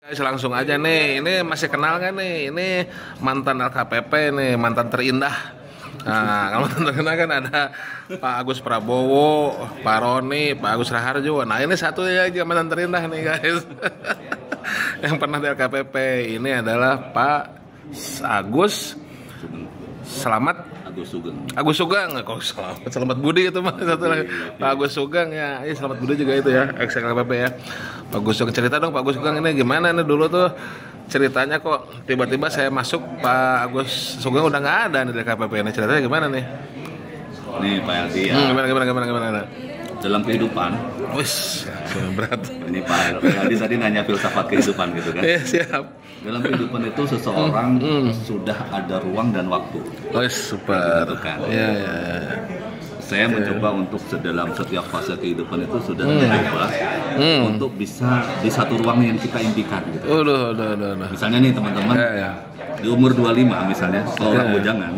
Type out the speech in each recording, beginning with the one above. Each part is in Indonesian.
Guys, langsung aja nih, ini masih kenal kan nih, ini mantan LKPP nih, mantan terindah. Nah, kalau mantan terindah kan ada Pak Agus Prabowo, Pak Roni, Pak Agus Raharjo. Nah, ini satu aja mantan terindah nih guys. Yang pernah di LKPP, ini adalah Pak Agus Agus Sugeng, kok Selamat Budi itu mah satu lagi. Pak Agus Sugeng ya, ini Selamat Budi juga itu ya, ex LKPP ya. Pak Agus Sugeng, cerita dong Pak Agus Sugeng ini gimana nih dulu tuh ceritanya kok tiba-tiba saya masuk Pak Agus Sugeng udah nggak ada nih di LKPP ini, ceritanya gimana nih? Nih Pak Eldi ya. Gimana? Dalam kehidupan, Wis, berat. ini Pak Eldi tadi nanya filsafat kehidupan gitu kan? Iya siap. Dalam kehidupan itu seseorang sudah ada ruang dan waktu. Wis, super. Kan? Iya. Saya mencoba untuk dalam setiap fase kehidupan itu sudah mencoba untuk bisa di satu ruang yang kita impikan gitu. Udah. Misalnya nih teman-teman, di umur 25 misalnya seorang bujangan,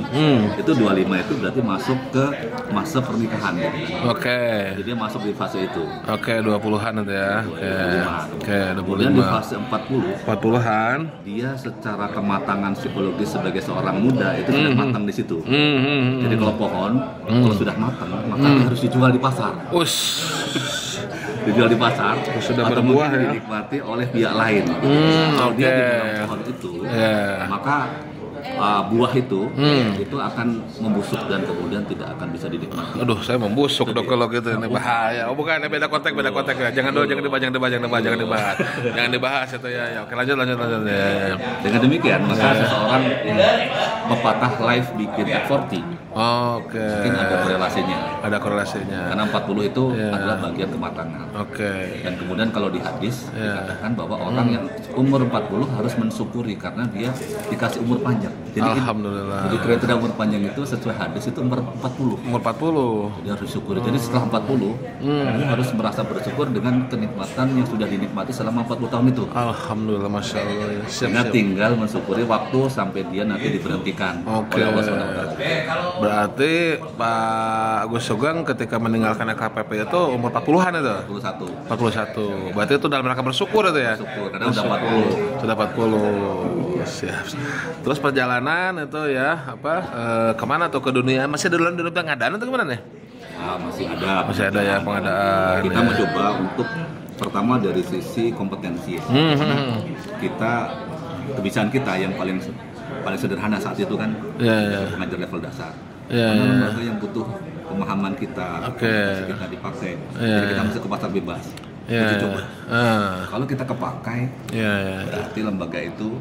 itu 25 itu berarti masuk ke masa pernikahan gitu. Oke. Jadi dia masuk di fase itu. Oke, 20-an itu ya. Oke, 25. Kemudian di fase 40-an dia secara kematangan psikologis sebagai seorang muda itu sudah matang di situ. Jadi kalau pohon kalau sudah matang maka harus dijual di pasar. Dijual di pasar sudah atau berbuah mungkin ya, dinikmati oleh pihak lain. Kalau dia di dalam pohon itu, maka buah itu akan membusuk dan kemudian tidak akan bisa dinikmati. Aduh, saya membusuk dok kalau gitu, ini bahaya. Oh bukan, ini beda konteks ya. Jangan dibahas itu ya. Oke, lanjut ya. Dengan demikian maka seseorang pepatah life begin at 40. Oke. Mungkin ada korelasinya. Karena 40 itu adalah bagian kematangan. Oke. Dan kemudian kalau di hadis dikatakan bahwa orang yang umur 40 harus mensyukuri karena dia dikasih umur panjang. Jadi alhamdulillah. Jadi kriteria umur panjang itu sesuai hadis itu umur 40. Umur 40. Dia harus syukuri. Jadi setelah 40, dia harus merasa bersyukur dengan kenikmatan yang sudah dinikmati selama 40 tahun itu. Alhamdulillah, masya Allah. Siap. Tinggal mensyukuri waktu sampai dia nanti diberhentikan oleh Allah SWT. Berarti Pak Agus Sugeng ketika meninggalkan LKPP itu umur 40-an itu? 41. Berarti itu dalam rangka bersyukur itu ya? Bersyukur, karena udah 40. Sudah 40. Siap. Terus perjalanan itu ya, kemana tuh ke dunia? Masih dalam dunia pengadaan atau kemana nih? Masih ada ya pengadaan. Kita mencoba untuk pertama dari sisi kompetensi. Kita, kebiasaan kita yang paling sederhana saat itu kan mengajar level dasar. Karena lembaga yang butuh pemahaman kita, kita dipakai. Jadi kita masuk ke pasar bebas. Uji coba. Kalau kita kepakai, berarti lembaga itu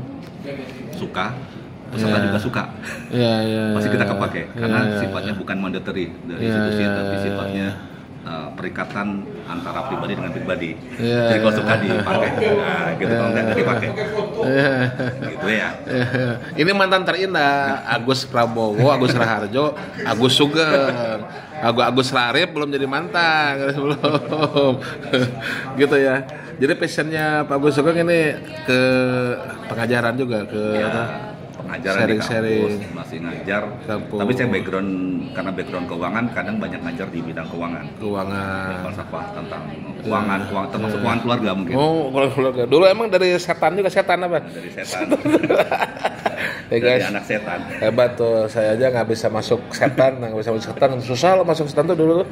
suka, peserta juga suka. Masih kita kepakai karena sifatnya bukan mandatory dari institusi, tapi sifatnya perikatan antara pribadi dengan pribadi. Jadi kalau suka dipakai, gitu kalau nggak dipakai. Gitu ya. Ini mantan terindah, Agus Prabowo, Agus Raharjo, Agus Sugeng. Agus Rarip belum jadi mantan, belum. Gitu ya. Jadi passionnya Pak Agus Sugeng ini ke pengajaran juga, pengajaran di kampus, masih ngajar. Tapi saya karena background keuangan, kadang banyak ngajar di bidang keuangan. Falsafah tentang keuangan termasuk keuangan keluarga mungkin. Oh, keluarga. Dulu emang dari setan apa? Dari setan. Ya guys, anak setan. Hebat tuh, saya aja nggak bisa masuk setan, susah loh masuk setan tuh dulu tuh.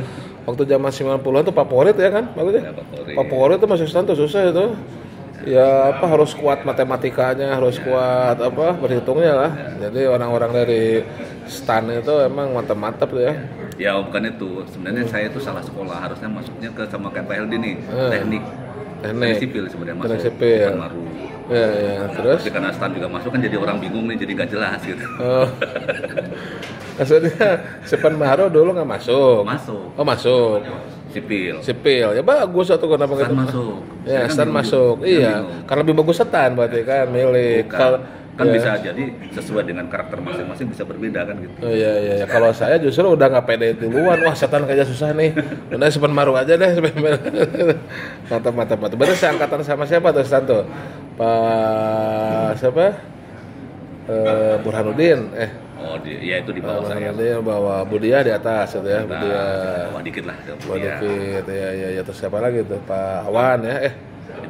Waktu zaman 90-an tuh favorit ya kan, maksudnya. Favorit tuh masuk setan tuh susah itu. Ya harus kuat matematikanya, harus kuat berhitungnya lah. Jadi orang-orang dari stan itu emang mantap-mantap tuh ya. Ya bukan itu, sebenarnya saya itu salah sekolah, harusnya masuknya ke sama kayak Pak Heldi nih, teknik sipil sebenarnya masuk. Sipil. Ya, terus? Tapi karena stan juga masuk kan jadi orang bingung nih, jadi nggak jelas gitu. Maksudnya Sepan Maharo dulu nggak masuk? Masuk. Sipil, ya bagus atau kenapa gitu? Masuk. Ya, stan masuk. Iya, karena lebih bagus setan berarti kan milik. Kan bisa jadi sesuai dengan karakter masing-masing bisa berbeda kan gitu. Iya. Kalau saya justru udah nggak pede duluan. Wah, setan kayaknya susah nih. Udah Sepan Maharo aja deh. Mantap. Berarti seangkatan sama siapa tuh setan tuh? Pak siapa? Burhanuddin. Oh, ya itu di bawah saya. Dia bawa Budia di atas gitu ya. Budia. Dikit lah. Dikit. Ya. Terus siapa lagi tuh? Pak Awan ya.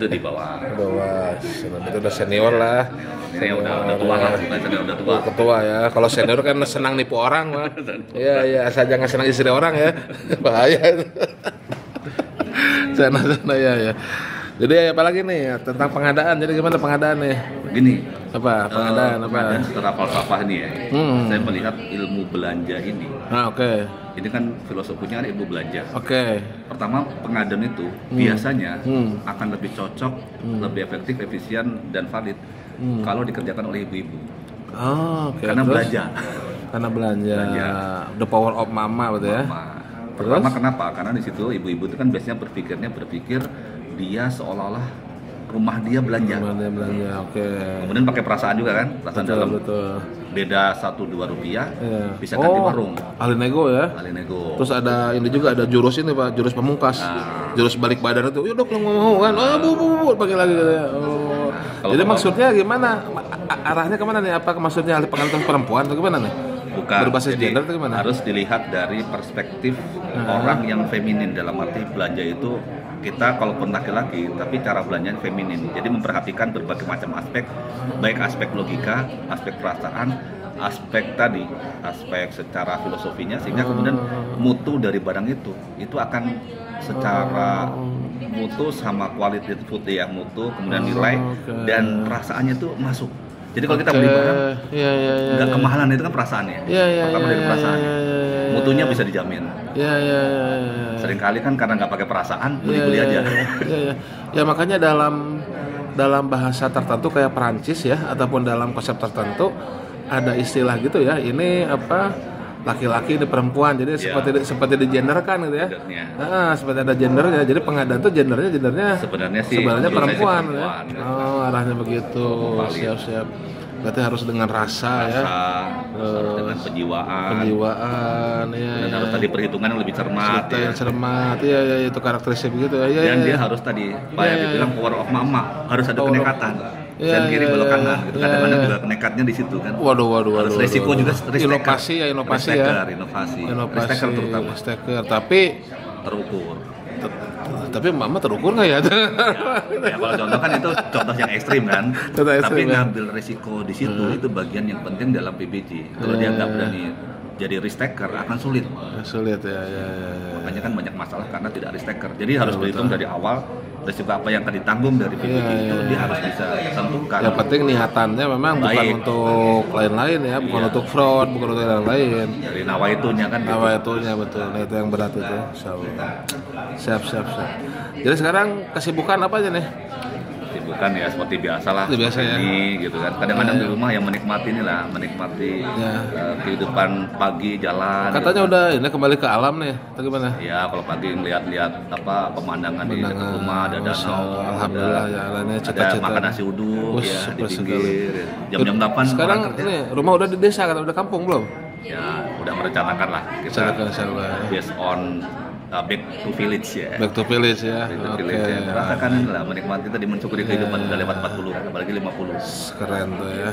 itu di bawah. Di bawah. Itu udah senior lah. Saya udah tua lah, bukan senior, udah tua. Ketua ya. Kalau senior kan senang nipu orang, Pak. Iya, asal jangan senang istri orang ya. Bahaya itu. Sana ya. Jadi apalagi nih tentang pengadaan. Jadi gimana pengadaan nih? Begini. Apa pengadaan apa? Pengadaan secara falsafah nih ya. Saya melihat ilmu belanja ini. Oke. Ini kan filosofinya kan ilmu belanja. Oke. Pertama, pengadaan itu biasanya akan lebih cocok, lebih efektif, efisien dan valid kalau dikerjakan oleh ibu-ibu. Oh, oke. Karena Terus? belanja. Karena belanja. The power of mama betul ya. Pertama kenapa? Karena di situ ibu-ibu itu kan biasanya berpikir dia seolah-olah rumah dia belanja. Rumah dia belanja, oke. Kemudian pakai perasaan juga kan, perasaan Betul, dalam. betul. Beda 1-2 rupiah, Iya. bisa ganti warung. Ahli nego ya. Ahli nego. Terus ada ini juga ada jurus ini Pak, jurus pamungkas. Jurus balik badan itu. Yuk dok, nggak mau kan? Oh bu, pakai lagi katanya. Oh. Jadi maksudnya gimana? Arahnya kemana nih? Apa maksudnya ahli pengantin perempuan atau gimana nih? Bukan. Berbasis Jadi, gender atau gimana? harus dilihat dari perspektif orang yang feminin, dalam arti belanja itu kita kalaupun laki-laki tapi cara belanjanya feminin. Jadi memperhatikan berbagai macam aspek, baik aspek logika, aspek perasaan, aspek secara filosofinya, sehingga kemudian mutu dari barang itu akan secara mutu sama quality food ya, mutu kemudian nilai dan perasaannya itu masuk. Jadi kalau kita beli barang nggak kemahalan, itu kan perasaannya. Pertama dari perasaan, mutunya bisa dijamin. Seringkali kan karena nggak pakai perasaan, beli-beli aja. Ya makanya dalam bahasa tertentu kayak Perancis ya, ataupun dalam konsep tertentu ada istilah gitu ya. Ini apa? Laki-laki ini perempuan, jadi seperti digenderkan gitu ya. Seperti ada gendernya. Jadi pengadaan tuh gendernya sebenarnya perempuan ya. Oh, arahnya begitu. Siap. Berarti harus dengan rasa ya. Harus dengan penjiwaan ya. Dan harus tadi perhitungan yang lebih cermat. Iya, itu karakteristik begitu ya. Dan dia harus tadi, Pak yang dibilang power of mama, harus ada kenekatan. Dan kiri belok kanan, gitu. Kadang-kadang juga nekatnya di situ kan. Waduh. Harus resiko juga, inovasi ya. Inovasi. Risk-taker terutama. Tapi terukur. Tapi mama terukur nggak ya? Ya kalau contoh kan itu contoh yang ekstrim kan. Tapi ngambil resiko di situ itu bagian yang penting dalam PBJ. Kalau dia nggak berani jadi risk taker akan sulit. Ya. Makanya kan banyak masalah karena tidak risk taker. Jadi harus berhitung dari awal risiko apa yang akan ditanggung dari PBJ itu dia harus bisa tentukan. Yang penting niatannya memang bukan untuk lain-lain ya, bukan untuk fraud, bukan untuk yang lain. Dari nawaitunya kan. Nawaitunya betul. Nah, itu yang berat itu. Siap. Jadi sekarang kesibukan apa aja nih? Kesibukan ya seperti biasa lah. Biasa ya. Ini gitu kan. Kadang-kadang di rumah yang menikmati kehidupan pagi jalan. Katanya gitu. Udah ini kembali ke alam nih, atau gimana? Ya kalau pagi ngeliat pemandangan di dekat rumah, ada danau, alhamdulillah ya, ada makan nasi uduk ya di pinggir. Jam-jam 8 sekarang ini rumah udah di desa kan, udah kampung belum? Ya udah merencanakan lah kita based on back to village ya. Back to village ya. Rasakan lah, menikmati tadi mensyukuri kehidupan udah lewat 40, apalagi 50. Keren tuh ya.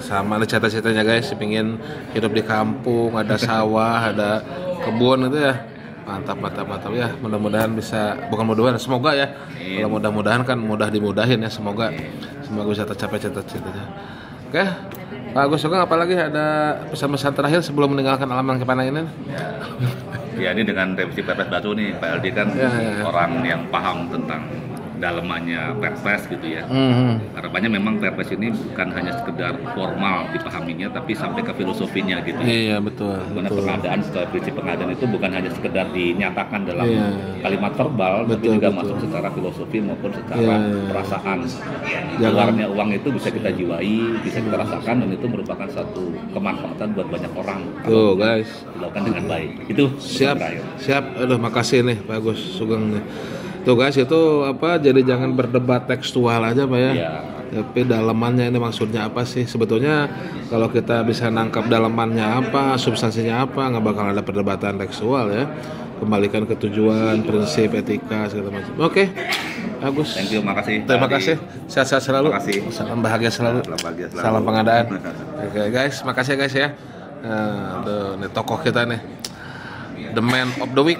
Sama ada cita-citanya guys, pingin hidup di kampung, ada sawah, ada kebun itu ya. Mantap ya. Mudah-mudahan bisa, semoga ya. Kalau mudah-mudahan kan mudah dimudahin ya, semoga bisa tercapai cita-citanya. Oke. Pak Agus Sugeng, apalagi ada pesan-pesan terakhir sebelum meninggalkan alam yang kepanang ini? Ya ini dengan revisi Perpres baru nih, Pak Aldi kan orang yang paham tentang dalamannya Perpres gitu ya. Harapannya memang Perpres ini bukan hanya sekedar formal dipahaminya, tapi sampai ke filosofinya gitu. Iya betul. Karena pengadaan, setelah prinsip pengadaan itu bukan hanya sekedar dinyatakan dalam kalimat verbal, tapi juga masuk secara filosofi maupun secara perasaan. Keluarnya uang itu bisa kita jiwai, bisa kita rasakan, dan itu merupakan satu kemanfaatan buat banyak orang. Tuh guys, dilakukan dengan baik. Itu siap. Aduh makasih nih Pak Agus Sugeng nih. Tuh guys, itu apa, jadi jangan berdebat tekstual aja Pak ya. Tapi dalamannya ini maksudnya apa sih? Sebetulnya kalau kita bisa nangkap dalamannya apa, substansinya apa, nggak bakal ada perdebatan tekstual ya. Kembalikan ke tujuan, prinsip, etika, segala macam. Oke, Agus. Thank you, makasih. Terima kasih. Sehat-sehat selalu. Makasih. Salam bahagia selalu. Salam pengadaan. Oke guys, makasih guys ya. Nah, ini tokoh kita nih, the man of the week.